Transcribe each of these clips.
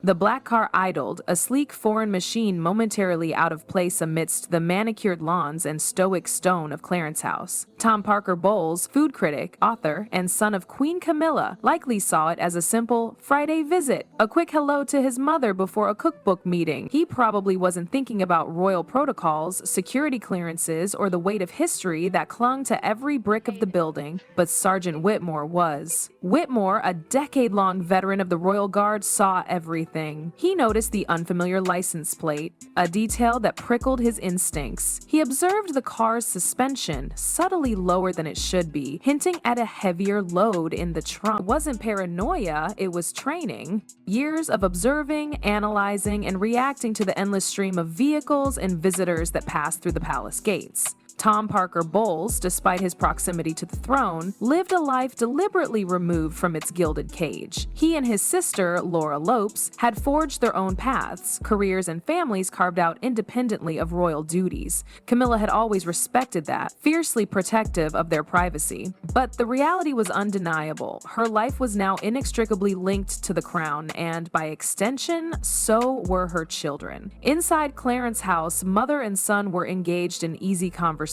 The black car idled, a sleek foreign machine momentarily out of place amidst the manicured lawns and stoic stone of Clarence House. Tom Parker Bowles, food critic, author, and son of Queen Camilla, likely saw it as a simple Friday visit, a quick hello to his mother before a cookbook meeting. He probably wasn't thinking about royal protocols, security clearances, or the weight of history that clung to every brick of the building, but Sergeant Whitmore was. Whitmore, a decade-long veteran of the Royal Guard, saw everything. He noticed the unfamiliar license plate, a detail that prickled his instincts. He observed the car's suspension, subtly lower than it should be, hinting at a heavier load in the trunk. It wasn't paranoia, it was training. Years of observing, analyzing, and reacting to the endless stream of vehicles and visitors that passed through the palace gates. Tom Parker Bowles, despite his proximity to the throne, lived a life deliberately removed from its gilded cage. He and his sister, Laura Lopes, had forged their own paths, careers and families carved out independently of royal duties. Camilla had always respected that, fiercely protective of their privacy. But the reality was undeniable. Her life was now inextricably linked to the crown, and by extension, so were her children. Inside Clarence House, mother and son were engaged in easy conversation.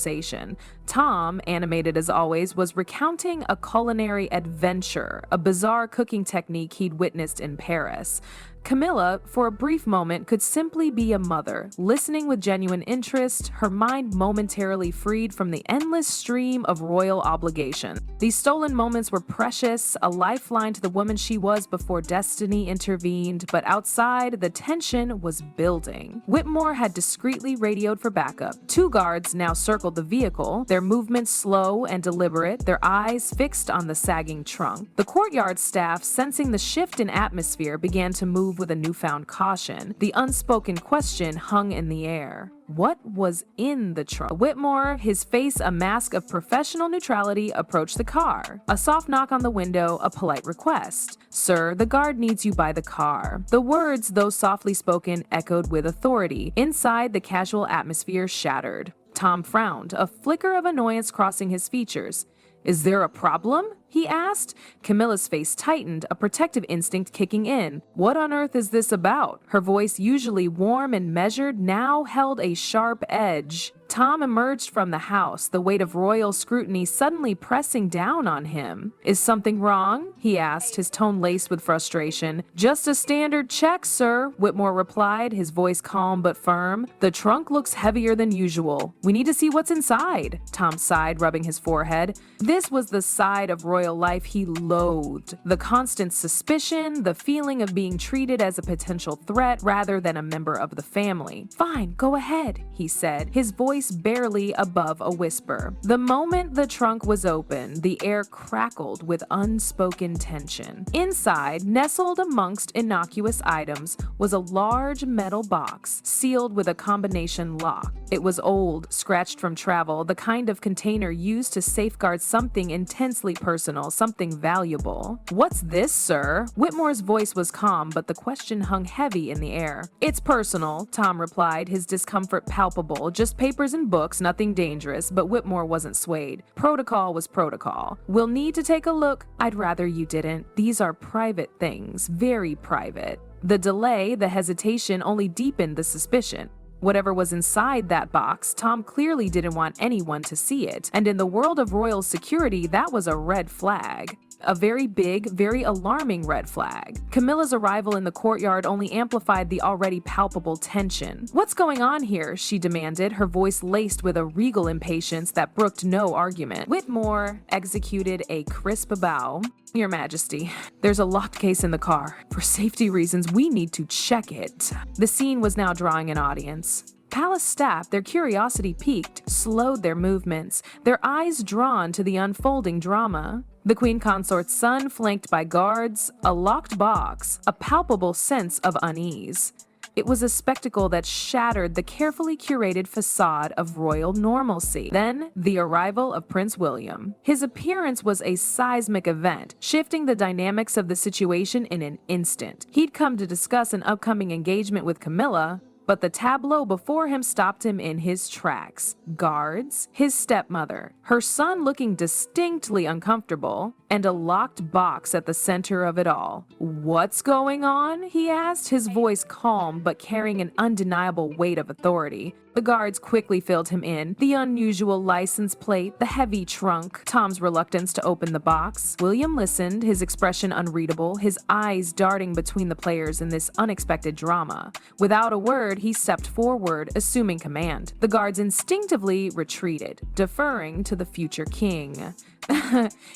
Tom, animated as always, was recounting a culinary adventure, a bizarre cooking technique he'd witnessed in Paris. Camilla, for a brief moment, could simply be a mother, listening with genuine interest, her mind momentarily freed from the endless stream of royal obligation. These stolen moments were precious, a lifeline to the woman she was before destiny intervened, but outside, the tension was building. Whitmore had discreetly radioed for backup. 2 guards now circled the vehicle, their movements slow and deliberate, their eyes fixed on the sagging trunk. The courtyard staff, sensing the shift in atmosphere, began to move with a newfound caution. The unspoken question hung in the air. What was in the trunk? Whitmore, his face a mask of professional neutrality, approached the car. A soft knock on the window, a polite request. "Sir, the guard needs you by the car." The words, though softly spoken, echoed with authority. Inside, the casual atmosphere shattered. Tom frowned, a flicker of annoyance crossing his features. "Is there a problem?" he asked. Camilla's face tightened, a protective instinct kicking in. "What on earth is this about?" Her voice, usually warm and measured, now held a sharp edge. Tom emerged from the house, the weight of royal scrutiny suddenly pressing down on him. "Is something wrong?" he asked, his tone laced with frustration. "Just a standard check, sir," Whitmore replied, his voice calm but firm. "The trunk looks heavier than usual. We need to see what's inside." Tom sighed, rubbing his forehead. This was the side of royal life he loathed. The constant suspicion, the feeling of being treated as a potential threat rather than a member of the family. "Fine, go ahead," he said, his voice barely above a whisper. The moment the trunk was open, the air crackled with unspoken tension. Inside, nestled amongst innocuous items, was a large metal box, sealed with a combination lock. It was old, scratched from travel, the kind of container used to safeguard something intensely personal, something valuable. "What's this, sir?" Whitmore's voice was calm, but the question hung heavy in the air. "It's personal," Tom replied, his discomfort palpable. "Just papers and books, nothing dangerous," but Whitmore wasn't swayed. Protocol was protocol. "We'll need to take a look." "I'd rather you didn't. These are private things, very private." The delay, the hesitation only deepened the suspicion. Whatever was inside that box, Tom clearly didn't want anyone to see it, and in the world of royal security, that was a red flag. A very big, very alarming red flag. Camilla's arrival in the courtyard only amplified the already palpable tension. "What's going on here?" she demanded, her voice laced with a regal impatience that brooked no argument. Whitmore executed a crisp bow. "Your Majesty, there's a locked case in the car. For safety reasons, we need to check it." The scene was now drawing an audience. Palace staff, their curiosity piqued, slowed their movements, their eyes drawn to the unfolding drama. The Queen Consort's son flanked by guards, a locked box, a palpable sense of unease. It was a spectacle that shattered the carefully curated facade of royal normalcy. Then, the arrival of PrinceWilliam. His appearance was a seismic event, shifting the dynamics of the situation in an instant. He'd come to discuss an upcoming engagement with Camilla, But the tableau before him stopped him in his tracks. Guards, his stepmother, her son looking distinctly uncomfortable, and a locked box at the center of it all. "What's going on?" he asked, his voice calm but carrying an undeniable weight of authority. The guards quickly filled him in. The unusual license plate, the heavy trunk, Tom's reluctance to open the box. William listened, his expression unreadable, his eyes darting between the players in this unexpected drama. Without a word, he stepped forward, assuming command. The guards instinctively retreated, deferring to the future king.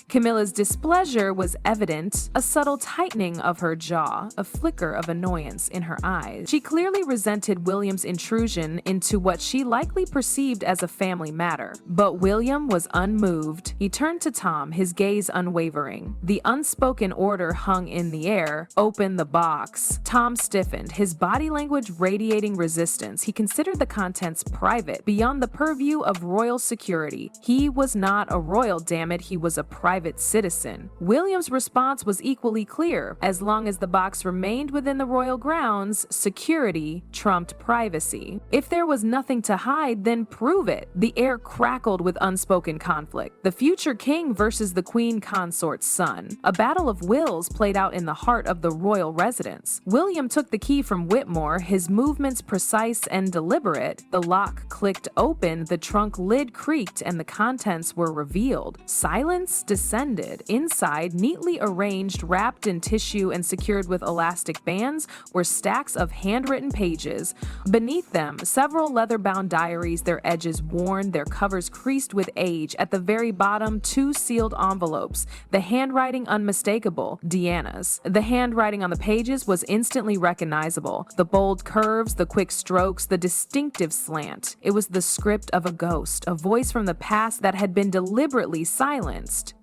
Camilla's displeasure was evident, a subtle tightening of her jaw, a flicker of annoyance in her eyes. She clearly resented William's intrusion into what she likely perceived as a family matter. But William was unmoved. He turned to Tom, his gaze unwavering. The unspoken order hung in the air. "Open the box." Tom stiffened, his body language radiating resistance. He considered the contents private, beyond the purview of royal security. He was not a royal, damn it. He was a private citizen. William's response was equally clear. As long as the box remained within the royal grounds, security trumped privacy. If there was nothing to hide, then prove it. The air crackled with unspoken conflict. The future king versus the queen consort's son. A battle of wills played out in the heart of the royal residence. William took the key from Whitmore, his movements precise and deliberate. The lock clicked open, the trunk lid creaked, and the contents were revealed. Silence descended. Inside, neatly arranged, wrapped in tissue and secured with elastic bands, were stacks of handwritten pages. Beneath them, several leather-bound diaries, their edges worn, their covers creased with age. At the very bottom, 2 sealed envelopes, the handwriting unmistakable, Deanna's. The handwriting on the pages was instantly recognizable. The bold curves, the quick strokes, the distinctive slant. It was the script of a ghost, a voice from the past that had been deliberately silenced.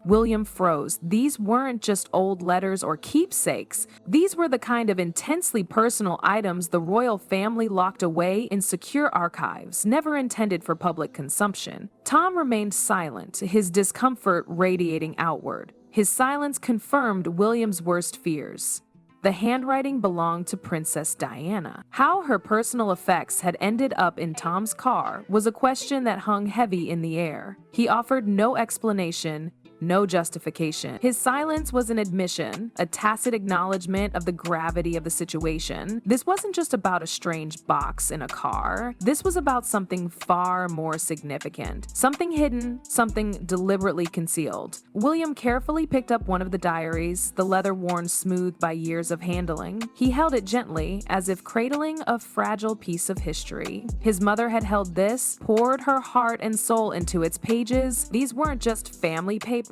William froze. These weren't just old letters or keepsakes. These were the kind of intensely personal items the royal family locked away in secure archives, never intended for public consumption. Tom remained silent, his discomfort radiating outward. His silence confirmed William's worst fears. The handwriting belonged to Princess Diana. How her personal effects had ended up in Tom's car was a question that hung heavy in the air. He offered no explanation, no justification. His silence was an admission, a tacit acknowledgement of the gravity of the situation. This wasn't just about a strange box in a car. This was about something far more significant. Something hidden, something deliberately concealed. William carefully picked up one of the diaries, the leather worn smooth by years of handling. He held it gently, as if cradling a fragile piece of history. His mother had held this, poured her heart and soul into its pages. These weren't just family papers.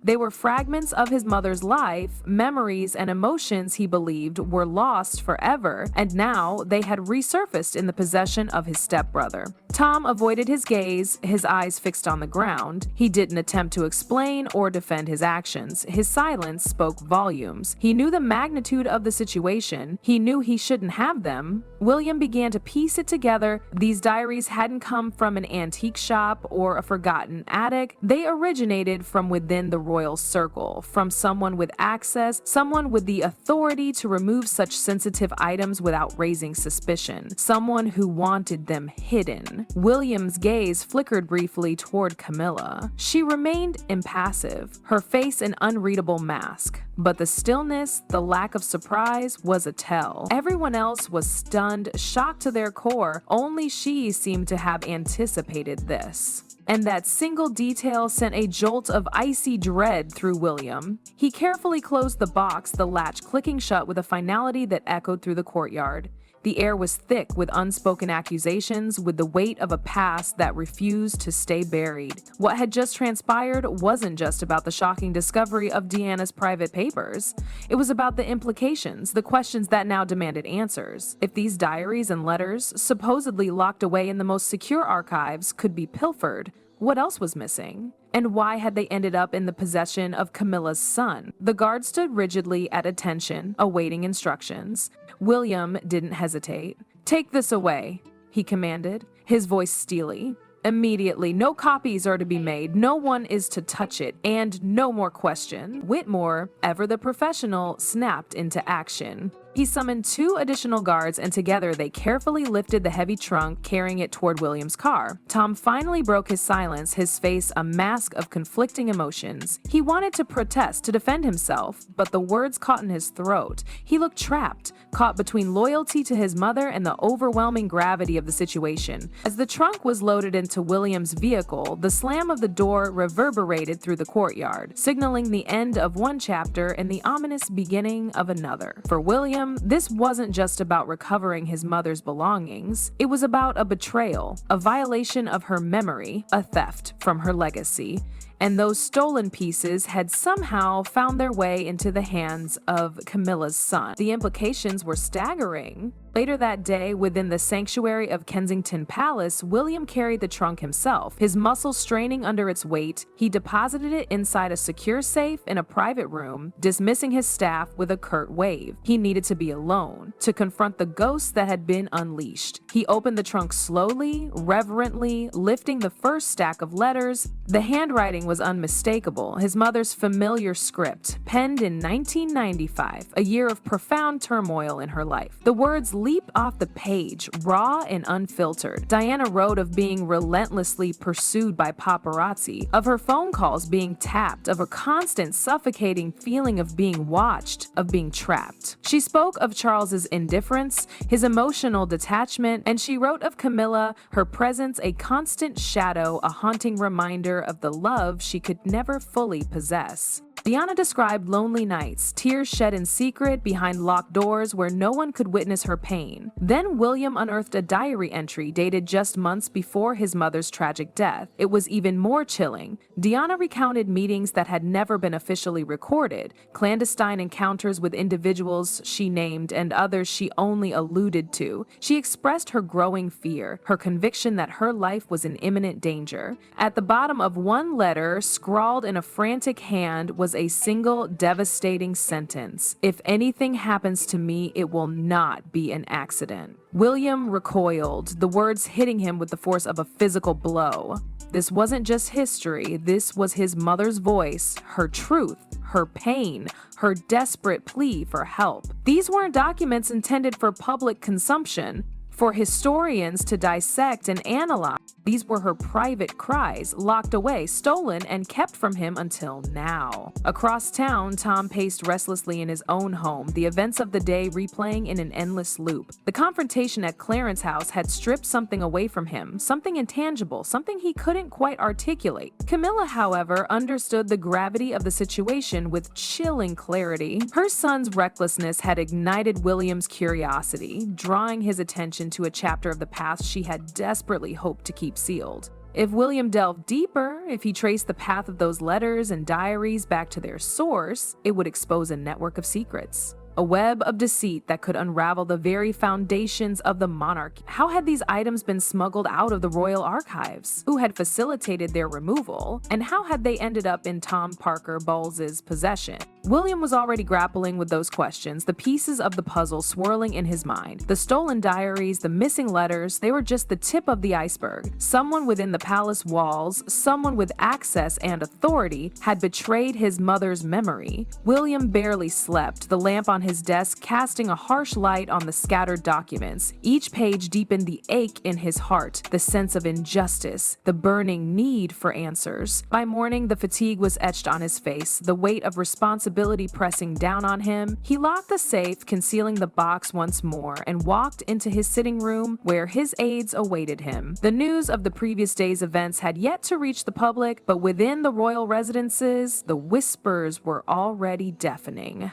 They were fragments of his mother's life, memories and emotions he believed were lost forever, and now they had resurfaced in the possession of his stepbrother. Tom avoided his gaze, his eyes fixed on the ground. He didn't attempt to explain or defend his actions. His silence spoke volumes. He knew the magnitude of the situation. He knew he shouldn't have them. William began to piece it together. These diaries hadn't come from an antique shop or a forgotten attic. They originated from within the royal circle, from someone with access, someone with the authority to remove such sensitive items without raising suspicion, someone who wanted them hidden. William's gaze flickered briefly toward Camilla. She remained impassive, her face an unreadable mask. But the stillness, the lack of surprise, was a tell. Everyone else was stunned, shocked to their core. Only she seemed to have anticipated this. And that single detail sent a jolt of icy dread through William. He carefully closed the box, the latch clicking shut with a finality that echoed through the courtyard. The air was thick with unspoken accusations, with the weight of a past that refused to stay buried. What had just transpired wasn't just about the shocking discovery of Deanna's private papers. It was about the implications, the questions that now demanded answers. If these diaries and letters, supposedly locked away in the most secure archives, could be pilfered, what else was missing? And why had they ended up in the possession of Camilla's son? The guard stood rigidly at attention, awaiting instructions. William didn't hesitate. "Take this away," he commanded, his voice steely. "Immediately, no copies are to be made, no one is to touch it, and no more question." Whitmore, ever the professional, snapped into action. He summoned 2 additional guards, and together they carefully lifted the heavy trunk, carrying it toward William's car. Tom finally broke his silence, his face a mask of conflicting emotions. He wanted to protest, to defend himself, but the words caught in his throat. He looked trapped, caught between loyalty to his mother and the overwhelming gravity of the situation. As the trunk was loaded into William's vehicle, the slam of the door reverberated through the courtyard, signaling the end of one chapter and the ominous beginning of another. For William, this wasn't just about recovering his mother's belongings. It was about a betrayal, a violation of her memory, a theft from her legacy. And those stolen pieces had somehow found their way into the hands of Camilla's son. The implications were staggering. Later that day, within the sanctuary of Kensington Palace, William carried the trunk himself. His muscles straining under its weight, he deposited it inside a secure safe in a private room, dismissing his staff with a curt wave. He needed to be alone, to confront the ghosts that had been unleashed. He opened the trunk slowly, reverently, lifting the first stack of letters. The handwriting was unmistakable, his mother's familiar script, penned in 1995, a year of profound turmoil in her life. The words leap off the page, raw and unfiltered. Diana wrote of being relentlessly pursued by paparazzi, of her phone calls being tapped, of a constant suffocating feeling of being watched, of being trapped. She spoke of Charles's indifference, his emotional detachment, and she wrote of Camilla, her presence a constant shadow, a haunting reminder of the love she could never fully possess. Diana described lonely nights, tears shed in secret behind locked doors where no one could witness her pain. Then William unearthed a diary entry dated just months before his mother's tragic death. It was even more chilling. Diana recounted meetings that had never been officially recorded, clandestine encounters with individuals she named and others she only alluded to. She expressed her growing fear, her conviction that her life was in imminent danger. At the bottom of one letter, scrawled in a frantic hand, was a single devastating sentence: "If anything happens to me, it will not be an accident." William recoiled, the words hitting him with the force of a physical blow. This wasn't just history, this was his mother's voice, her truth, her pain, her desperate plea for help. These weren't documents intended for public consumption, for historians to dissect and analyze. These were her private cries, locked away, stolen, and kept from him until now. Across town, Tom paced restlessly in his own home, the events of the day replaying in an endless loop. The confrontation at Clarence House had stripped something away from him, something intangible, something he couldn't quite articulate. Camilla, however, understood the gravity of the situation with chilling clarity. Her son's recklessness had ignited William's curiosity, drawing his attention to a chapter of the past she had desperately hoped to keep sealed. If William delved deeper, if he traced the path of those letters and diaries back to their source, it would expose a network of secrets. A web of deceit that could unravel the very foundations of the monarchy. How had these items been smuggled out of the royal archives? Who had facilitated their removal? And how had they ended up in Tom Parker Bowles's possession? William was already grappling with those questions, the pieces of the puzzle swirling in his mind. The stolen diaries, the missing letters, they were just the tip of the iceberg. Someone within the palace walls, someone with access and authority, had betrayed his mother's memory. William barely slept, the lamp on his desk casting a harsh light on the scattered documents. Each page deepened the ache in his heart, the sense of injustice, the burning need for answers. By morning, the fatigue was etched on his face, the weight of responsibility pressing down on him. He locked the safe, concealing the box once more, and walked into his sitting room where his aides awaited him. The news of the previous day's events had yet to reach the public, but within the royal residences, the whispers were already deafening.